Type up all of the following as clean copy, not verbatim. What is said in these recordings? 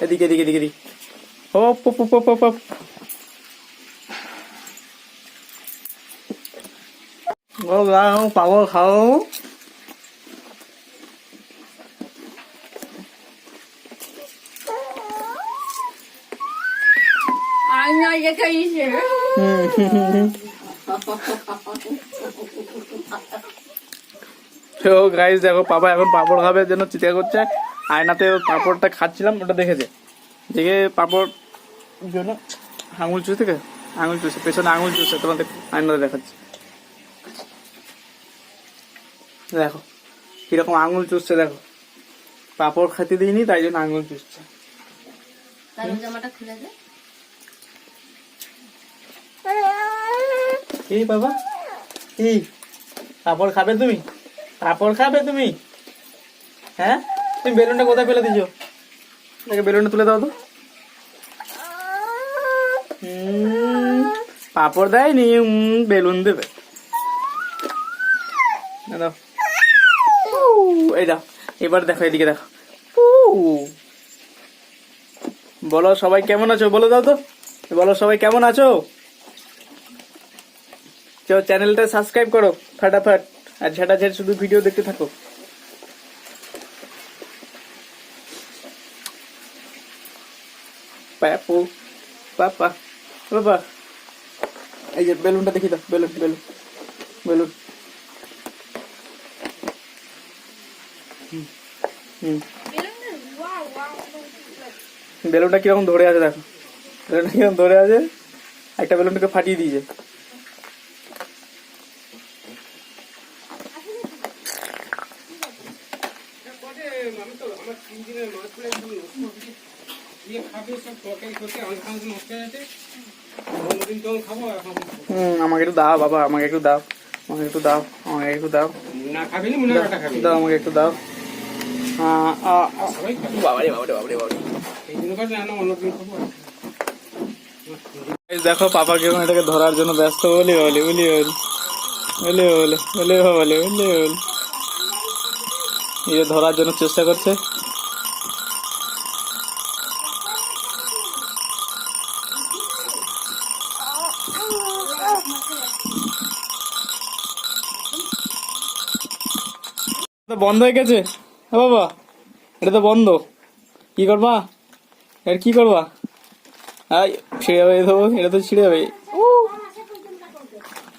এদিকে এদিকে এদিকে এদিকে হপ হপ হপ হপ হপ। ও গাও পাগল খাও। তো গাইস দেখো পাপা এখন পাপড় খাবে যেন চিৎকার করছে। আয়নাতে পাপড়টা খাচ্ছিলাম, ওটা দেখেছে, দেখে পাপড় জন্য আঙুল চুষে থেকে আঙুল চুষে পেছনে আঙুল চুষে তোমাদের আয়নাতে দেখাচ্ছে। দেখো কিরকম আঙুল চুষছে, দেখো পাপড় খেতে দিইনি তাই জন্য আঙুল চুষছে। এই বাবা এই পাপড় খাবে তুমি? পাপড় খাবে তুমি? হ্যাঁ, তুমি বেলুনটা কোথায় ফেলে দিছো? দেখে বেলুনটা তুলে দাও তো। পাপড় দেয়নি, বেলুন দেবে। দাও এই দাও, এবার দেখো এদিকে দেখো। বলো সবাই কেমন আছো, বলে দাও তো, বলো সবাই কেমন আছো। চ্যানেলটা সাবস্ক্রাইব করো ফাটাফাট, আর ঝাঁটাঝাট শুধু ভিডিও দেখতে থাকো। পাপু পাপা বাবা, এই যে বেলুনটা দেখি দাও, বেলুন বেলুন বেলুন। বেলুনটা কিরকম ধরে আছে দেখো, বেলুনটা কিরকম ধরে আছে, একটা বেলুনটাকে ফাটিয়ে দিয়েছে। আমাকে একটু দাও বাবা, আমাকে একটু দাও, আমাকে একটু দাও, আমাকে একটু দাও, দাও আমাকে একটু দাও। দেখো পাপা কেমন এটাকে ধরার জন্য ব্যস্ত। বলি বলি বলি বলি বলি বলে বলে বলে বলে বলে এই ধরার জন্য চেষ্টা করছে। বন্ধ হয়ে গেছে বাবা, এটা তো বন্ধ, কি করবা, এটা কি করবা? ছিঁড়ে যাবে তো, এটা তো ছিঁড়ে যাবে।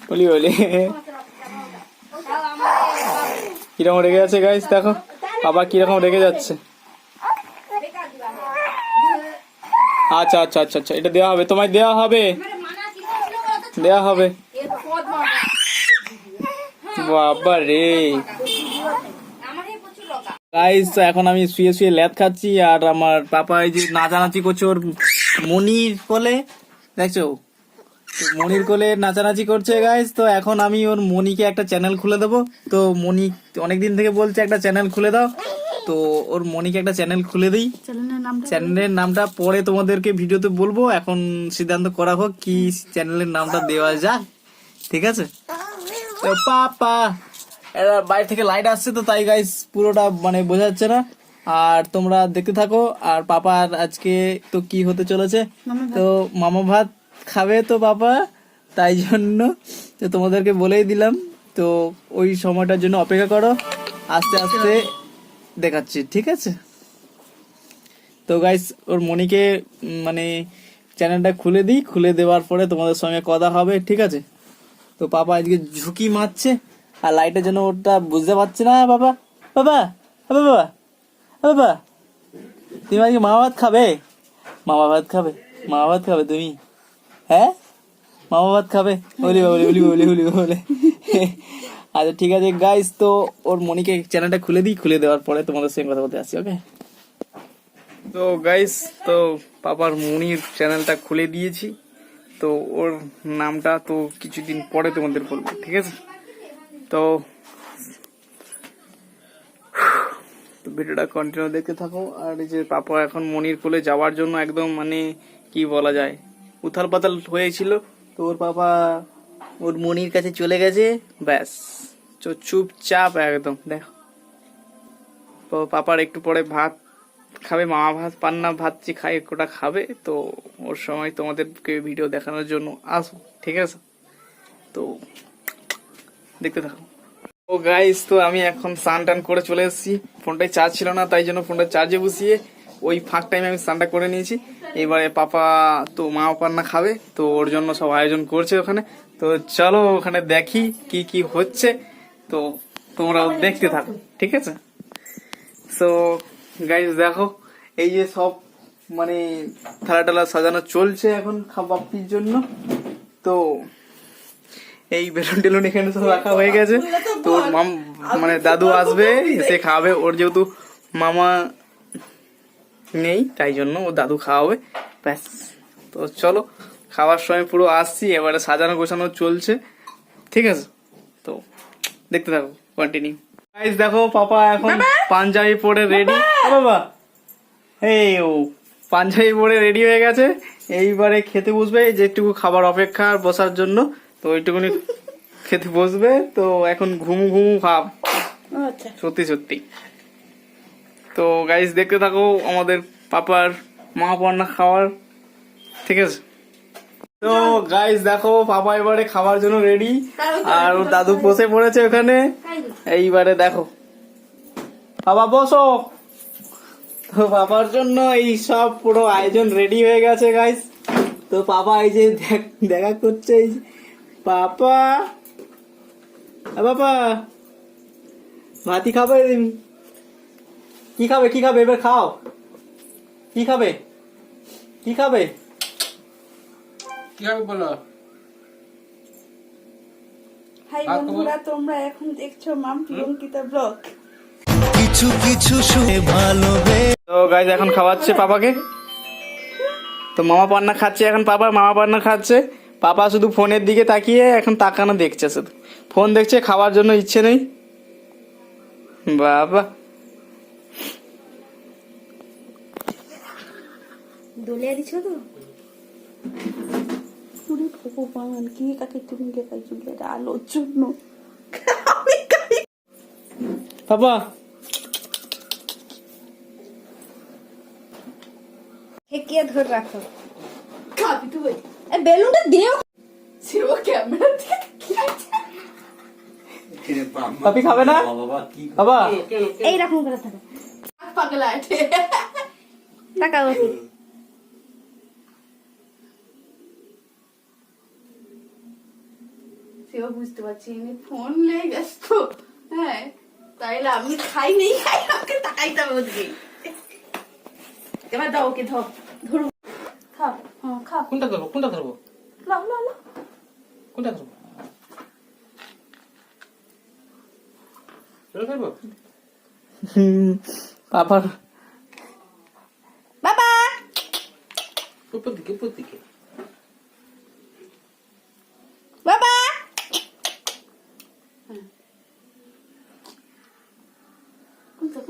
বলি বলি কিরকম রেগে যাচ্ছে গাইস, দেখো বাবা কিরকম রেগে যাচ্ছে। আচ্ছা আচ্ছা আচ্ছা আচ্ছা, এটা দেওয়া হবে, তোমায় দেওয়া হবে, দেওয়া হবে। বাবা রে গাইস, এখন আমি শুয়ে শুয়ে ল্যাদ খাচ্ছি, আর আমার পাপা এই যে নাচানাচি করছে ওর মনির কোলে, দেখছো মনির কোলে নাচানাচি করছে গাইস। তো এখন আমি ওর মনিকে একটা চ্যানেল খুলে দেবো। তো মনি অনেকদিন থেকে বলছে একটা চ্যানেল খুলে দাও, তো ওর মনিকে একটা চ্যানেল খুলে দিই। চ্যানেলের নামটা পরে তোমাদেরকে ভিডিওতে বলবো, এখন সিদ্ধান্ত করা হোক কি চ্যানেলের নামটা দেওয়া যাক, ঠিক আছে? তো পাপা এরা বাইরে থেকে লাইট আসছে তো তাই গাইস পুরোটা মানে বোঝা যাচ্ছে না, আর তোমরা দেখতে থাকো। আর পাপার আজকে তো কি হতে চলেছে, তো মামা ভাত খাবে তো পাপা, তাই জন্য তো তোমাদেরকে বলেই দিলাম। তো ওই সময়টার জন্য অপেক্ষা করো, আস্তে আস্তে দেখাচ্ছি, ঠিক আছে? তো গাইস ওর মনিকে মানে চ্যানেলটা খুলে দিই, খুলে দেওয়ার পরে তোমাদের সঙ্গে কথা হবে, ঠিক আছে? তো পাপা আজকে ঝুঁকি মারছে, আর লাইটের জন্য ওটা বুঝতে পারছে না। বাবা বাবা বাবা বাবা, তুমি আজকে মামা ভাত খাবে? মামা ভাত খাবে? মামা ভাত খাবে তুমি? হ্যাঁ মামা ভাত খাবে? বলি বলি বলি বলি বলি বলে। আচ্ছা ঠিক আছে গাইস, তো ওর মনিকে চ্যানেলটা খুলে দিই, খুলে দেওয়ার পরে তোমাদের সঙ্গে কথা বলতে আসছি, ওকে? তো গাইস, তো পাপার মনির চ্যানেলটা খুলে দিয়েছি, তো ওর নামটা তো কিছুদিন পরে তোমাদের বলবো, ঠিক আছে? তো ভিডিওটা কন্টিনিউ দেখতে থাকো। আর এই যে পাপা এখন মনির কোলে যাওয়ার জন্য একদম মানে কি বলা যায় উথাল পাতাল হয়েছিল, তো ওর পাপা ওর মনির কাছে চলে গেছে, ব্যাস চুপচাপ একদম। দেখো তো পাপার একটু পরে ভাত খাবে, মামা ভাত পান্না ভাতছি খাই ওটা খাবে। তো ওর সময় তোমাদেরকে ভিডিও দেখানোর জন্য আসবো, ঠিক আছে? তো দেখতে থাকো। ও গাইস, তো আমি এখন স্নান টান করে চলে এসেছি। ফোনটায় চার্জ ছিল না, তাই জন্য ফোনটা চার্জে বসিয়ে ওই ফাঁক টাইমে আমি স্নানটা করে নিয়েছি। এবারে পাপা তো মা পান্না খাবে, তো ওর জন্য সব আয়োজন করছে ওখানে। তো চলো ওখানে দেখি কি কি হচ্ছে, তো তোমরাও দেখতে থাকো, ঠিক আছে? সো গাইস দেখো, এই যে সব মানে থালা টালা সাজানো চলছে এখন বাপ্পির জন্য। তো এই বেলুন টেলুন এখানে সব রাখা হয়ে গেছে। তো মানে দাদু আসবে, এসে খাওয়াবে। ওর যেহেতু মামা নেই তাই জন্য ও দাদু খাওয়াবে, ব্যাস। তো চলো খাওয়ার সময় পুরো আসছি, এবারে সাজানো গোছানো চলছে, ঠিক আছে? তো দেখতে থাকো, কন্টিনিউ। গাইস দেখো, পাপা এখন পাঞ্জাবি পরে রেডি। বাবা এই ও পাঞ্জাবি পরে রেডি হয়ে গেছে, এইবারে খেতে বসবে। যেটুকু খাবার অপেক্ষা বসার জন্য, তো ওইটুকুনি খেতে বসবে। তো এখন ঘুমু ঘুমু ভাব, সত্যি সত্যি। তো গাইস দেখতে থাকো আমাদের পাপার মা পান্না খাওয়ার, ঠিক আছে? তো গাইস দেখো, পাপা এবারে খাবার জন্য রেডি, আর ওর দাদু বসে পড়েছে ওখানে। এইবারে দেখো, বাবা বসো। তো পাপার জন্য এই সব পুরো আয়োজন রেডি হয়ে গেছে গাইস। তো পাপা এই যে দেখা করছে, এই যে পাপা, বাবা ভাতি খাবে? কি খাবে, কি খাবে এবার খাও? কি খাবে, কি খাবে, কি খাবে বলো? হাই বন্ধুরা, তোমরা এখন দেখছো মাম্পি অঙ্কিতা ব্লগ। কিছু কিছু শুনে ভালোবে। তো গাইস এখন খাওয়াচ্ছে পাপাকে। তো মামা পান্না খাচ্ছে এখন, পাপা মামা পান্না খাচ্ছে। পাপা শুধু ফোনের দিকে তাকিয়ে এখন তাকানো দেখছে, শুধু ফোন দেখছে, খাওয়ার জন্য ইচ্ছে নেই। বাবা দলিয়া দিছো তো? পুরি ভগবান, কি কাকে তুমি দেখাই চলে আলোর জন্য। পাপা ঠেকিয়ে ধরে রাখো। খাবি তুই? এই বেলুনটা দিও। সেও ক্যামেরা দিয়ে পাপি খাবে না বাবা? এই রকম করে থাকো, পাগলা আছে। টাকা ওকে সেও বুঝতে পারছি আমি ফোন লেগে গেছে তো, হ্যাঁ তাইলে আমি খাই নেই, খাই আমাকে তাকাইতে হবে ওদিকে। এবার দাও ওকে, ধরো খাও, হ্যাঁ খাও। কোনটা ধরবো, কোনটা ধরবো, লাও লাও লাও, কোনটা ধরবো? পাপার বাবা উপর দিকে, উপর দিকে। বাবা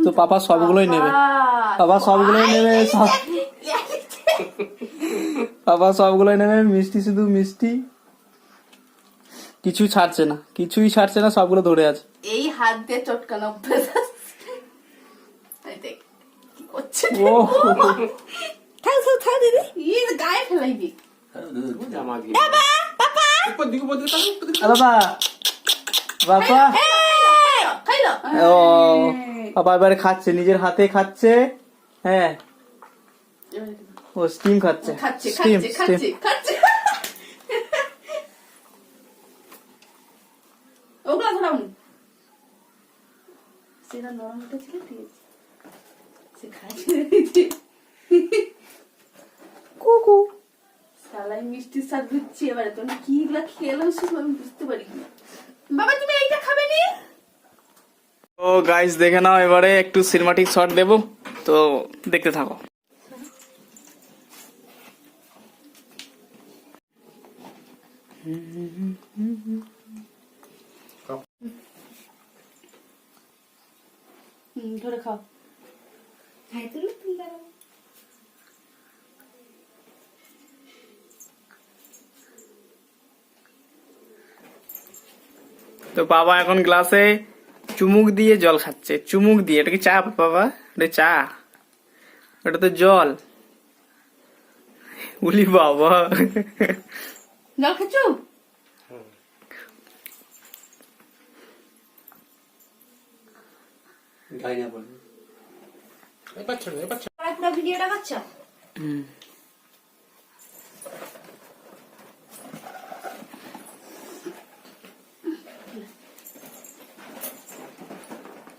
তো পাপা সবগুলোই নেবে, পাপা সবগুলোই নেবে, পাপা সবগুলোই নেবে। মিষ্টি, শুধু মিষ্টি, কিছুই ছাড়ছে না, কিছুই ছাড়ছে না, সবগুলো ধরে আছে। এই হাত দিয়ে চটকানো অভ্যাস আছে। এই দেখ কি করছে। ও থাক দিদি, এই গায়ে ফেলাইবি। বাবা পাপা উপর দিকে, উপর দিকে, বাবা বাবা। খাইলো। ও পাপা এবারে খাচ্ছে, নিজের হাতে খাচ্ছে। হ্যাঁ ও স্টিম খাচ্ছে, খাচ্ছে স্টিম খাচ্ছে স্টিম। খাচ্ছে খাচ্ছে। ওগুলা ধরাউনি সেটা নরম হতে ছিল, ঠিক আছে সে খাচ্ছে। কুকু সালাই মিষ্টি স্বাদ দিচ্ছি। এবারে তুমি কি গুলা খেলো শুধু আমি বুঝতে পারি না। বাবা তুমি এইটা খাবে নি? তো গাইস দেখে নাও, এবারে একটু সিনেমাটিক শট দেবো, তো দেখতে থাকো। ধরে খাও। হ্যাঁ তুমি তুমি দাঁড়াও। তো বাবা এখন গ্লাসে চুমুক দিয়ে জল খাচ্ছে, চুমুক দিয়ে। এটা কি চা বাবা? এটা চা। ওটা তো জল। উলি বাবা, জল খাচ্ছ? পুরো ভিডিওটা খাচ্ছ?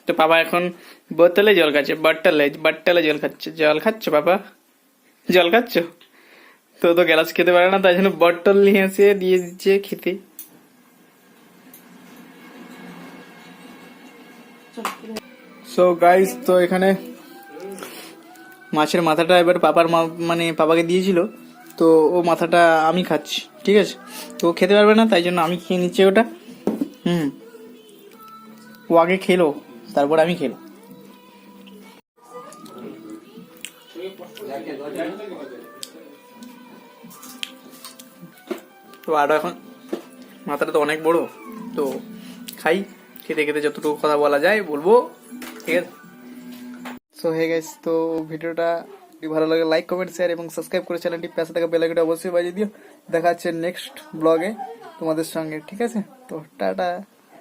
তো বাবা এখন বোতলে জল খাচ্ছে, বাট্টালে জল খাচ্ছে। জল খাচ্ছ বাবা? জল খাচ্ছ? তো তো গ্লাস খেতে পারে না, তাই জন্য বটল নিয়ে এসে দিয়ে দিচ্ছে খেতে। সো গাইস, তো এখানে মাছের মাথাটা এবার পাপার মানে পাপাকে দিয়েছিল, তো ও মাথাটা আমি খাচ্ছি, ঠিক আছে? তো ও খেতে পারবে না, তাই জন্য আমি খেয়ে নিচ্ছি ওটা। ও আগে খেলো, তারপর আমি খেলো। তো আর এখন মাথাটা তো অনেক বড়, তো খাই, খেতে খেতে যতটুকু কথা বলা যায় বলবো, ঠিক আছে? সো হে গাইস, তো ভিডিওটা যদি ভালো লাগে লাইক কমেন্ট শেয়ার এবং সাবস্ক্রাইব করে চ্যানেলটি পাশে থাকা বেল আইকনটা অবশ্যই বাজিয়ে দিও। দেখা হচ্ছে নেক্সট ব্লগে তোমাদের সঙ্গে, ঠিক আছে? তো টাটা।